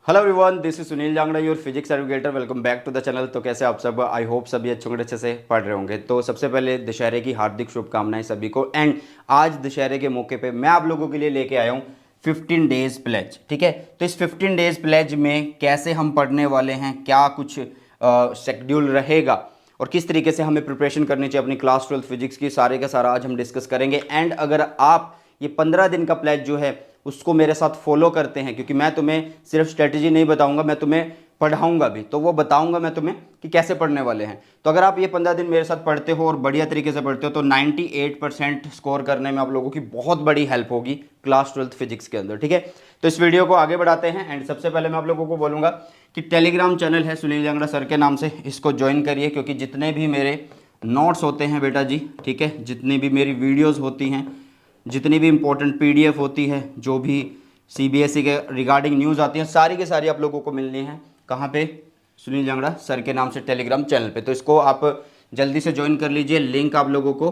Hello everyone, this is Sunil Jangra, your physics educator. Welcome back to the channel. तो कैसे आप सब? आई होप सभी अच्छे से पढ़ रहे होंगे। तो सबसे पहले दशहरे की हार्दिक शुभकामनाएं सभी को। एंड आज दशहरे के मौके पे मैं आप लोगों के लिए लेके आया हूँ 15 डेज प्लेज। ठीक है, तो इस 15 डेज प्लेज में कैसे हम पढ़ने वाले हैं, क्या कुछ शेड्यूल रहेगा और किस तरीके से हमें प्रिपरेशन करनी चाहिए अपनी क्लास 12 फिजिक्स की, सारे का सारा आज हम डिस्कस करेंगे। एंड अगर आप ये 15 दिन का प्लेज जो है उसको मेरे साथ फॉलो करते हैं, क्योंकि मैं तुम्हें सिर्फ स्ट्रेटजी नहीं बताऊंगा, मैं तुम्हें पढ़ाऊंगा भी, तो वो बताऊंगा मैं तुम्हें कि कैसे पढ़ने वाले हैं। तो अगर आप ये 15 दिन मेरे साथ पढ़ते हो और बढ़िया तरीके से पढ़ते हो तो 98% स्कोर करने में आप लोगों की बहुत बड़ी हेल्प होगी क्लास 12 फिजिक्स के अंदर। ठीक है, तो इस वीडियो को आगे बढ़ाते हैं। एंड सबसे पहले मैं आप लोगों को बोलूँगा कि टेलीग्राम चैनल है सुनील जांगड़ा सर के नाम से, इसको ज्वाइन करिए, क्योंकि जितने भी मेरे नोट्स होते हैं बेटा जी, ठीक है, जितनी भी मेरी वीडियोज़ होती हैं, जितनी भी इंपॉर्टेंट पीडीएफ होती है, जो भी सीबीएसई के रिगार्डिंग न्यूज़ आती हैं, सारी के सारी आप लोगों को मिलनी है कहाँ पे? सुनील जांगड़ा सर के नाम से टेलीग्राम चैनल पे। तो इसको आप जल्दी से ज्वाइन कर लीजिए, लिंक आप लोगों को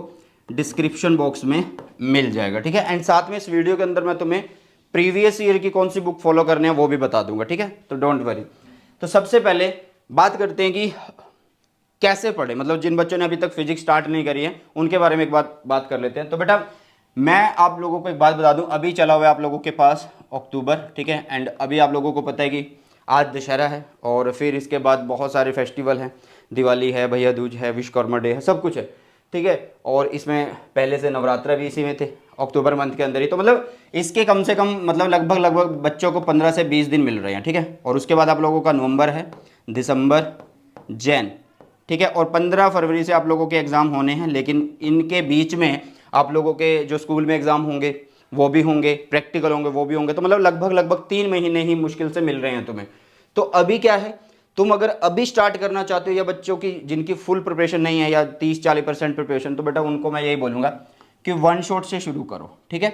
डिस्क्रिप्शन बॉक्स में मिल जाएगा। ठीक है, एंड साथ में इस वीडियो के अंदर मैं तुम्हें प्रीवियस ईयर की कौन सी बुक फॉलो करनी है वो भी बता दूंगा। ठीक है, तो डोंट वरी। तो सबसे पहले बात करते हैं कि कैसे पढ़े, मतलब जिन बच्चों ने अभी तक फिजिक्स स्टार्ट नहीं करी है उनके बारे में एक बात कर लेते हैं। तो बेटा मैं आप लोगों को एक बात बता दूं, अभी चला हुआ है आप लोगों के पास अक्टूबर। ठीक है, एंड अभी आप लोगों को पता है कि आज दशहरा है और फिर इसके बाद बहुत सारे फेस्टिवल हैं, दिवाली है, भैया दूज है, विश्वकर्मा डे है, सब कुछ है। ठीक है, और इसमें पहले से नवरात्रा भी इसी में थे, अक्टूबर मंथ के अंदर ही। तो मतलब इसके कम से कम मतलब लगभग बच्चों को 15 से 20 दिन मिल रहे हैं। ठीक है, और उसके बाद आप लोगों का नवंबर है, दिसंबर, जैन। ठीक है, और 15 फरवरी से आप लोगों के एग्ज़ाम होने हैं, लेकिन इनके बीच में आप लोगों के जो स्कूल में एग्ज़ाम होंगे वो भी होंगे, प्रैक्टिकल होंगे वो भी होंगे। तो मतलब लगभग 3 महीने ही मुश्किल से मिल रहे हैं तुम्हें। तो अभी क्या है, तुम अगर अभी स्टार्ट करना चाहते हो, या बच्चों की जिनकी फुल प्रिपरेशन नहीं है या 30-40% प्रिपरेशन, तो बेटा उनको मैं यही बोलूँगा कि वन शॉट से शुरू करो। ठीक है,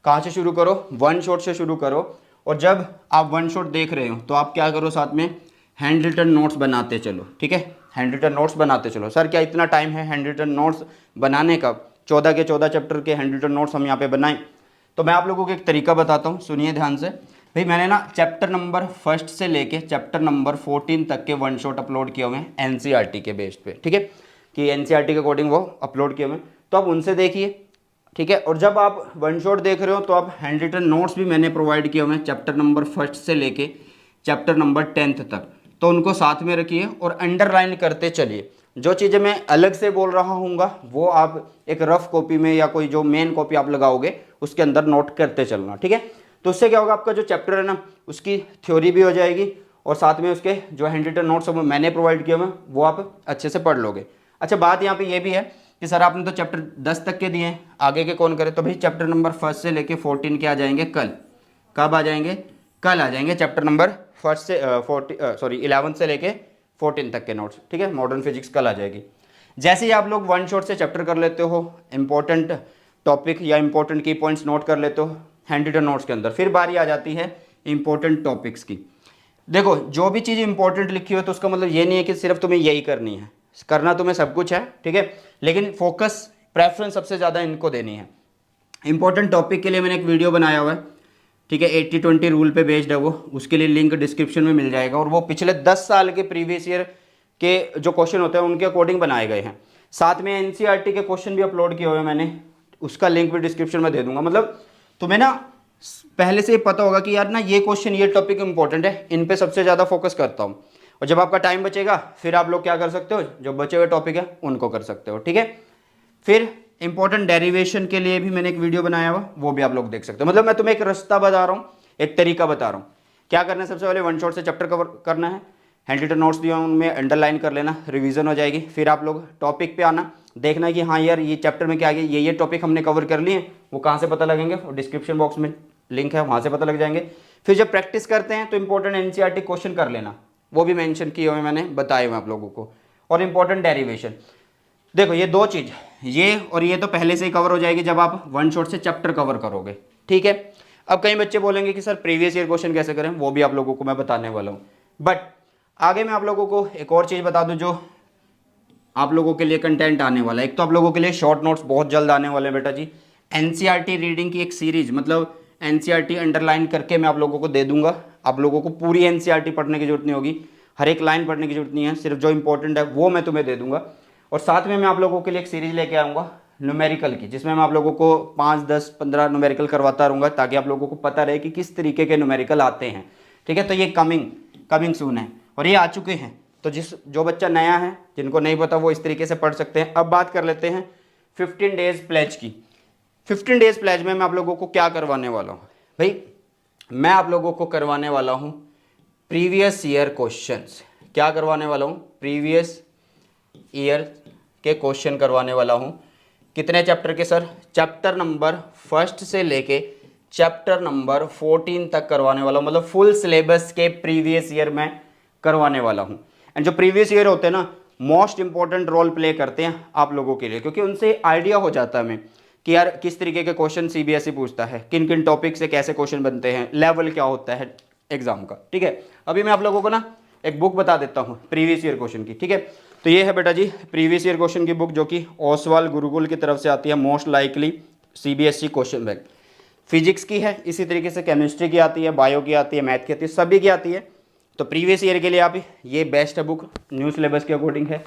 कहाँ से शुरू करो? वन शॉट से शुरू करो। और जब आप वन शॉट देख रहे हो तो आप क्या करो, साथ में हैंड रिटन नोट्स बनाते चलो। ठीक है, हैंड रिटन नोट्स बनाते चलो। सर क्या इतना टाइम है हैंड रिटन नोट्स बनाने का? 14 के 14 चैप्टर के हैंड रिटन नोट्स हम यहाँ पे बनाएं? तो मैं आप लोगों को एक तरीका बताता हूँ, सुनिए ध्यान से। भाई मैंने ना चैप्टर नंबर 1 से लेके चैप्टर नंबर 14 तक के वन शॉट अपलोड किए हुए हैं एनसीईआरटी के बेस पे। ठीक है, कि एनसीईआरटी के अकॉर्डिंग वो अपलोड किए हुए हैं, तो आप उनसे देखिए। ठीक है, और जब आप वन शॉट देख रहे हो तो आप हैंड रिटन नोट्स भी मैंने प्रोवाइड किए हुए हैं चैप्टर नंबर 1 से लेके चैप्टर नंबर 10 तक, तो उनको साथ में रखिए और अंडरलाइन करते चलिए। जो चीज़ें मैं अलग से बोल रहा हूँगा वो आप एक रफ कॉपी में या कोई जो मेन कॉपी आप लगाओगे उसके अंदर नोट करते चलना। ठीक है, तो उससे क्या होगा, आपका जो चैप्टर है ना उसकी थ्योरी भी हो जाएगी और साथ में उसके जो हैंड रिटन नोट्स मैंने प्रोवाइड किए हुए वो आप अच्छे से पढ़ लोगे। अच्छा, बात यहाँ पे ये भी है कि सर आपने तो चैप्टर 10 तक के दिए हैं, आगे के कौन करे? तो भाई चैप्टर नंबर 1 से लेके 14 के आ जाएंगे कल। कब आ जाएंगे? कल आ जाएंगे चैप्टर नंबर 1 से 11 से लेके 14 तक के नोट्स। ठीक है, मॉडर्न फिजिक्स कल आ जाएगी। जैसे ही आप लोग वन शॉट से चैप्टर कर लेते हो, इंपॉर्टेंट टॉपिक या इंपॉर्टेंट की पॉइंट्स नोट कर लेते हो हैंड रिटन नोट्स के अंदर, फिर बारी आ जाती है इंपॉर्टेंट टॉपिक्स की। देखो, जो भी चीज़ इंपॉर्टेंट लिखी हो तो उसका मतलब ये नहीं है कि सिर्फ तुम्हें यही करनी है, करना तुम्हें सब कुछ है। ठीक है, लेकिन फोकस प्रेफरेंस सबसे ज़्यादा इनको देनी है। इंपॉर्टेंट टॉपिक के लिए मैंने एक वीडियो बनाया हुआ है, ठीक है, 80-20 रूल पे बेस्ड है वो, उसके लिए लिंक डिस्क्रिप्शन में मिल जाएगा। और वो पिछले 10 साल के प्रीवियस ईयर के जो क्वेश्चन होते हैं उनके अकॉर्डिंग बनाए गए हैं। साथ में एनसीईआरटी के क्वेश्चन भी अपलोड किए हुए हैं मैंने, उसका लिंक भी डिस्क्रिप्शन में दे दूंगा। मतलब तुम्हें ना पहले से पता होगा कि यार ना ये क्वेश्चन, ये टॉपिक इंपॉर्टेंट है, इन पे सबसे ज़्यादा फोकस करता हूँ। और जब आपका टाइम बचेगा फिर आप लोग क्या कर सकते हो, जो बचे हुए टॉपिक है उनको कर सकते हो। ठीक है, फिर इंपॉर्टेंट डेरिवेशन के लिए भी मैंने एक वीडियो बनाया हुआ, वो भी आप लोग देख सकते हो। मतलब मैं तुम्हें एक रास्ता बता रहा हूँ, एक तरीका बता रहा हूँ क्या करना है। सबसे पहले वन शॉट से चैप्टर कवर करना है, हैंड रिटन नोट्स दिए उनमें अंडरलाइन कर लेना, रिवीजन हो जाएगी। फिर आप लोग टॉपिक पे आना, देखना है कि हाँ यार ये चैप्टर में क्या आ गया, ये टॉपिक हमने कवर कर लिए। वो कहाँ से पता लगेंगे? और डिस्क्रिप्शन बॉक्स में लिंक है, वहाँ से पता लग जाएंगे। फिर जब प्रैक्टिस करते हैं तो इंपॉर्टेंट एनसीईआरटी क्वेश्चन कर लेना, वो भी मेंशन किए हुए मैंने बताए हुए आप लोगों को। और इंपॉर्टेंट डेरिवेशन, देखो ये दो चीज़, ये और ये तो पहले से ही कवर हो जाएगी जब आप वन शॉट से चैप्टर कवर करोगे। ठीक है, अब कई बच्चे बोलेंगे कि सर प्रीवियस ईयर क्वेश्चन कैसे करें, वो भी आप लोगों को मैं बताने वाला हूँ। बट आगे मैं आप लोगों को एक और चीज़ बता दूँ जो आप लोगों के लिए कंटेंट आने वाला है। एक तो आप लोगों के लिए शॉर्ट नोट्स बहुत जल्द आने वाले हैं बेटा जी। एनसीईआरटी रीडिंग की एक सीरीज, मतलब एनसीईआरटी अंडरलाइन करके मैं आप लोगों को दे दूंगा। आप लोगों को पूरी एनसीईआरटी पढ़ने की जरूरत नहीं होगी, हर एक लाइन पढ़ने की जरूरत नहीं है, सिर्फ जो इंपॉर्टेंट है वो मैं तुम्हें दे दूंगा। और साथ में मैं आप लोगों के लिए एक सीरीज लेके आऊँगा न्यूमेरिकल की, जिसमें मैं आप लोगों को 5, 10, 15 न्यूमेरिकल करवाता रहूँगा, ताकि आप लोगों को पता रहे कि किस तरीके के न्यूमेरिकल आते हैं। ठीक है, तो ये कमिंग सून है और ये आ चुके हैं। तो जो बच्चा नया है, जिनको नहीं पता, वो इस तरीके से पढ़ सकते हैं। अब बात कर लेते हैं 15 डेज प्लेज की। 15 डेज प्लेज में मैं आप लोगों को क्या करवाने वाला हूँ भाई? मैं आप लोगों को करवाने वाला हूँ प्रीवियस ईयर क्वेश्चंस। क्या करवाने वाला हूँ? प्रीवियस ईयर के क्वेश्चन करवाने वाला हूँ। कितने चैप्टर के सर? चैप्टर नंबर 1 से लेके चैप्टर नंबर 14 तक करवाने वाला हूँ, मतलब फुल सिलेबस के प्रीवियस ईयर में करवाने वाला हूँ। एंड जो प्रीवियस ईयर होते हैं ना, मोस्ट इंपॉर्टेंट रोल प्ले करते हैं आप लोगों के लिए, क्योंकि उनसे आइडिया हो जाता है हमें कि यार किस तरीके के क्वेश्चन सीबीएसई पूछता है, किन किन टॉपिक से कैसे क्वेश्चन बनते हैं, लेवल क्या होता है एग्जाम का। ठीक है, अभी मैं आप लोगों को ना एक बुक बता देता हूँ प्रीवियस ईयर क्वेश्चन की। ठीक है, तो ये है बेटा जी प्रीवियस ईयर क्वेश्चन की बुक, जो कि ओसवाल गुरुकुल की तरफ से आती है, most likely CBSE question bank. Physics की है, इसी तरीके से केमिस्ट्री की आती है, बायो की आती है, मैथ की आती है, सभी की आती है। तो प्रीवियस ईयर के लिए आप ये बेस्ट है बुक, न्यू सिलेबस के अकॉर्डिंग है।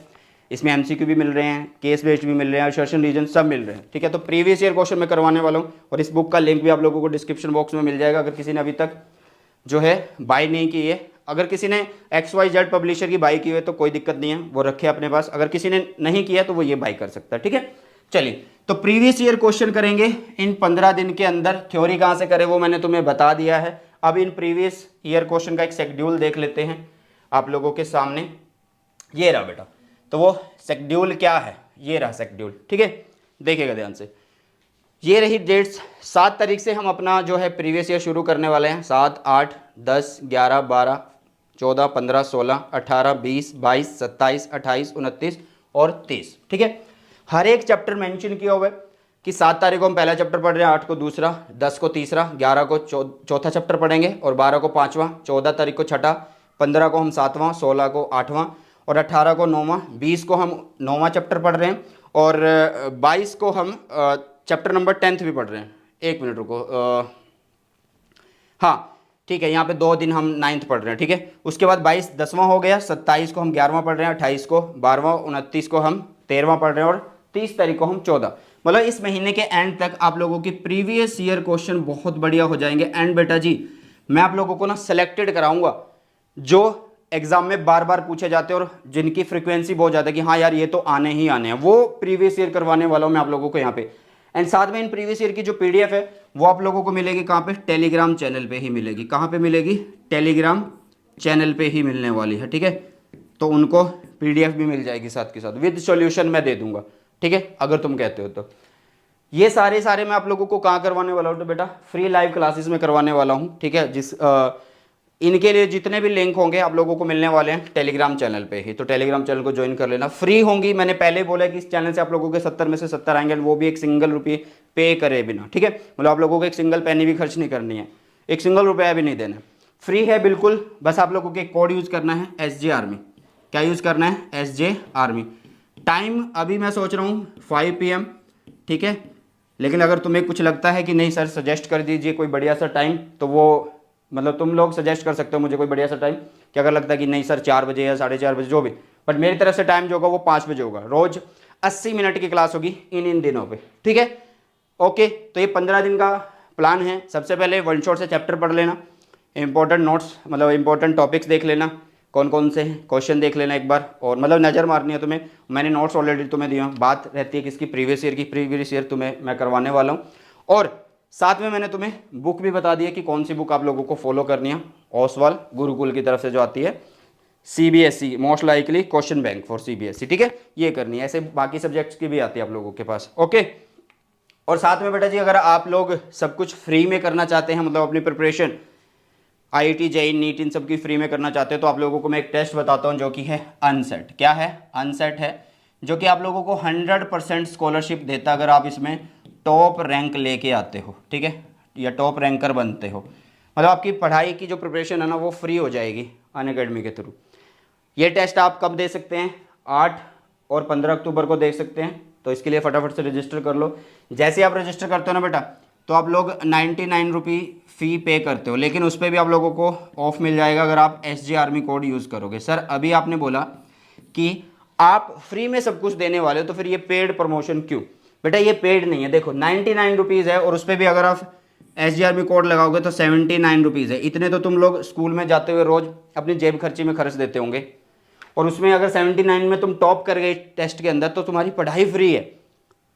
इसमें एमसीक्यू भी मिल रहे हैं, केस बेस्ड भी मिल रहे हैं, सेशन रीजन सब मिल रहे हैं। ठीक है, तो प्रीवियस ईयर क्वेश्चन मैं करवाने वाला हूँ, और इस बुक का लिंक भी आप लोगों को डिस्क्रिप्शन बॉक्स में मिल जाएगा, अगर किसी ने अभी तक जो है बाय नहीं की है। अगर किसी ने XYZ पब्लिशर की बाई की हुई है तो कोई दिक्कत नहीं है, वो रखे अपने पास। अगर किसी ने नहीं किया तो वो ये बाई कर सकता है। ठीक है, चलिए, तो प्रीवियस ईयर क्वेश्चन करेंगे इन 15 दिन के अंदर। थ्योरी कहाँ से करें वो मैंने तुम्हें बता दिया है। अब इन प्रीवियस ईयर क्वेश्चन का एक शेड्यूल देख लेते हैं आप लोगों के सामने। ये रहा बेटा, तो वो शेड्यूल क्या है, ये रहा शेड्यूल। ठीक है, देखिएगा ध्यान से। ये रही डेट्स, 7 तारीख से हम अपना जो है प्रीवियस ईयर शुरू करने वाले हैं। 7, 8, 10, 11, 12, 14, 15, 16, 18, 20, 22, 27, 28, 29 और 30। ठीक है, हर एक चैप्टर मेंशन किया हुआ है कि 7 तारीख को हम पहला चैप्टर पढ़ रहे हैं, 8 को दूसरा, 10 को तीसरा, 11 को चौथा चैप्टर पढ़ेंगे और 12 को पाँचवा, 14 तारीख को छठा, 15 को हम सातवां, 16 को आठवां और 18 को नौवां, 20 को हम 9वां चैप्टर पढ़ रहे हैं और 22 को हम चैप्टर नंबर 10 भी पढ़ रहे हैं। एक मिनट रुको, हाँ ठीक है, यहाँ पे 2 दिन हम 9th पढ़ रहे हैं। ठीक है, उसके बाद 22 10वां हो गया, 27 को हम 11वां पढ़ रहे हैं, 28 को 12वां, 29 को हम 13वां पढ़ रहे हैं और 30 तारीख को हम 14। मतलब इस महीने के एंड तक आप लोगों की प्रीवियस ईयर क्वेश्चन बहुत बढ़िया हो जाएंगे। एंड बेटा जी मैं आप लोगों को ना सेलेक्टेड कराऊंगा जो एग्जाम में बार बार पूछे जाते हैं और जिनकी फ्रीक्वेंसी बहुत ज़्यादा है कि हाँ यार ये तो आने ही आने हैं, वो प्रीवियस ईयर करवाने वाला हूँ मैं आप लोगों को यहाँ पे। एंड साथ में इन प्रीवियस ईयर की जो पीडीएफ है वो आप लोगों को मिलेगी कहाँ पे? टेलीग्राम चैनल पे ही मिलेगी। कहाँ पे मिलेगी? टेलीग्राम चैनल पे ही मिलने वाली है। ठीक है, तो उनको पीडीएफ भी मिल जाएगी साथ के साथ, विद सॉल्यूशन मैं दे दूंगा। ठीक है, अगर तुम कहते हो तो। ये सारे मैं आप लोगों को कहाँ करवाने वाला हूँ? तो बेटा फ्री लाइव क्लासेस में करवाने वाला हूँ। ठीक है, इनके लिए जितने भी लिंक होंगे आप लोगों को मिलने वाले हैं टेलीग्राम चैनल पे ही, तो टेलीग्राम चैनल को ज्वाइन कर लेना। फ्री होंगी, मैंने पहले बोला कि इस चैनल से आप लोगों के 70 में से 70 आएंगे, वो भी एक सिंगल रुपये पे करे बिना। ठीक है, मतलब आप लोगों को एक सिंगल पैनी भी खर्च नहीं करनी है, एक सिंगल रुपया भी नहीं देना, फ्री है बिल्कुल। बस आप लोगों को एक कोड यूज़ करना है, SJ आर्मी। क्या यूज़ करना है? SJ army. टाइम अभी मैं सोच रहा हूँ 5 PM। ठीक है, लेकिन अगर तुम्हें कुछ लगता है कि नहीं सर सजेस्ट कर दीजिए कोई बढ़िया सा टाइम, तो वो मतलब तुम लोग सजेस्ट कर सकते हो मुझे कोई बढ़िया सा टाइम, कि अगर लगता है कि नहीं सर 4 बजे या 4:30 बजे जो भी, बट मेरी तरफ से टाइम जो होगा वो 5 बजे होगा। रोज 80 मिनट की क्लास होगी इन दिनों पे। ठीक है, ओके, तो ये 15 दिन का प्लान है। सबसे पहले वन शॉट से चैप्टर पढ़ लेना, इंपॉर्टेंट नोट्स मतलब इंपॉर्टेंट टॉपिक्स देख लेना, कौन कौन से हैं क्वेश्चन देख लेना एक बार, और मतलब नज़र मारनी है तुम्हें। मैंने नोट्स ऑलरेडी तुम्हें दिए हैं, बात रहती है किसकी? प्रीवियस ईयर की। प्रीवियस ईयर तुम्हें मैं करवाने वाला हूँ, और साथ में मैंने तुम्हें बुक भी बता दी है कि कौन सी बुक आप लोगों को फॉलो करनी है। ओसवाल गुरुकुल की तरफ से जो आती है, CBSE most likely question bank for CBSE। ठीक है, ये करनी है। ऐसे बाकी सब्जेक्ट्स की भी आती है आप लोगों के पास। ओके, और साथ में बेटा जी अगर आप लोग सब कुछ फ्री में करना चाहते हैं, मतलब अपनी प्रिपरेशन IIT JEE नीट इन सब की फ्री में करना चाहते हैं, तो आप लोगों को मैं एक टेस्ट बताता हूँ जो कि है अनसेट। क्या है? अनसेट है, जो कि आप लोगों को 100% स्कॉलरशिप देता अगर आप इसमें टॉप रैंक लेके आते हो। ठीक है, या टॉप रैंकर बनते हो, मतलब आपकी पढ़ाई की जो प्रिपरेशन है ना वो फ्री हो जाएगी अनअकैडमी के थ्रू। ये टेस्ट आप कब दे सकते हैं? 8 और 15 अक्टूबर को दे सकते हैं। तो इसके लिए फटाफट से रजिस्टर कर लो। जैसे आप रजिस्टर करते हो ना बेटा, तो आप लोग 99 रुपी फ़ी पे करते हो, लेकिन उस पर भी आप लोगों को ऑफ मिल जाएगा अगर आप SG आर्मी कोड यूज़ करोगे। सर अभी आपने बोला कि आप फ्री में सब कुछ देने वाले हो, तो फिर ये पेड प्रमोशन क्यों? बेटा ये पेड नहीं है, देखो 99 रुपीज़ है और उस पर भी अगर आप SG आर्मी कोड लगाओगे तो 79 रुपीज़ है। इतने तो तुम लोग स्कूल में जाते हुए रोज़ अपनी जेब खर्ची में खर्च देते होंगे, और उसमें अगर 79 में तुम टॉप कर गए टेस्ट के अंदर तो तुम्हारी पढ़ाई फ्री है।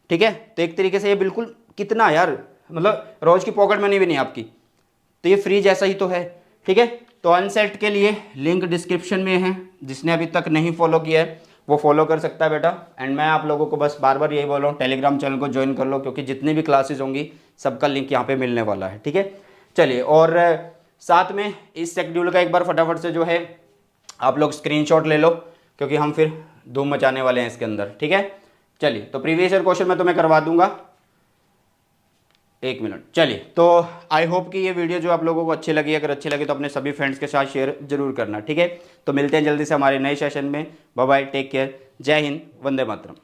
ठीक है, तो एक तरीके से ये बिल्कुल कितना यार, मतलब रोज़ की पॉकेट मनी भी नहीं आपकी, तो ये फ्री जैसा ही तो है। ठीक है, तो अनसेट के लिए लिंक डिस्क्रिप्शन में है, जिसने अभी तक नहीं फॉलो किया है वो फॉलो कर सकता है बेटा। एंड मैं आप लोगों को बस बार बार यही बोल रहा हूँ, टेलीग्राम चैनल को ज्वाइन कर लो, क्योंकि जितनी भी क्लासेस होंगी सबका लिंक यहाँ पे मिलने वाला है। ठीक है, चलिए, और साथ में इस शेड्यूल का एक बार फटाफट से जो है आप लोग स्क्रीनशॉट ले लो, क्योंकि हम फिर धूम मचाने वाले हैं इसके अंदर। ठीक है, चलिए, तो प्रीवियस ईयर क्वेश्चन मैं तुम्हें करवा दूंगा, 1 मिनट। चलिए, तो आई होप कि ये वीडियो जो आप लोगों को अच्छी लगी, अगर अच्छी लगी तो अपने सभी फ्रेंड्स के साथ शेयर जरूर करना। ठीक है, तो मिलते हैं जल्दी से हमारे नए सेशन में। बाय बाय, टेक केयर, जय हिंद, वंदे मातरम।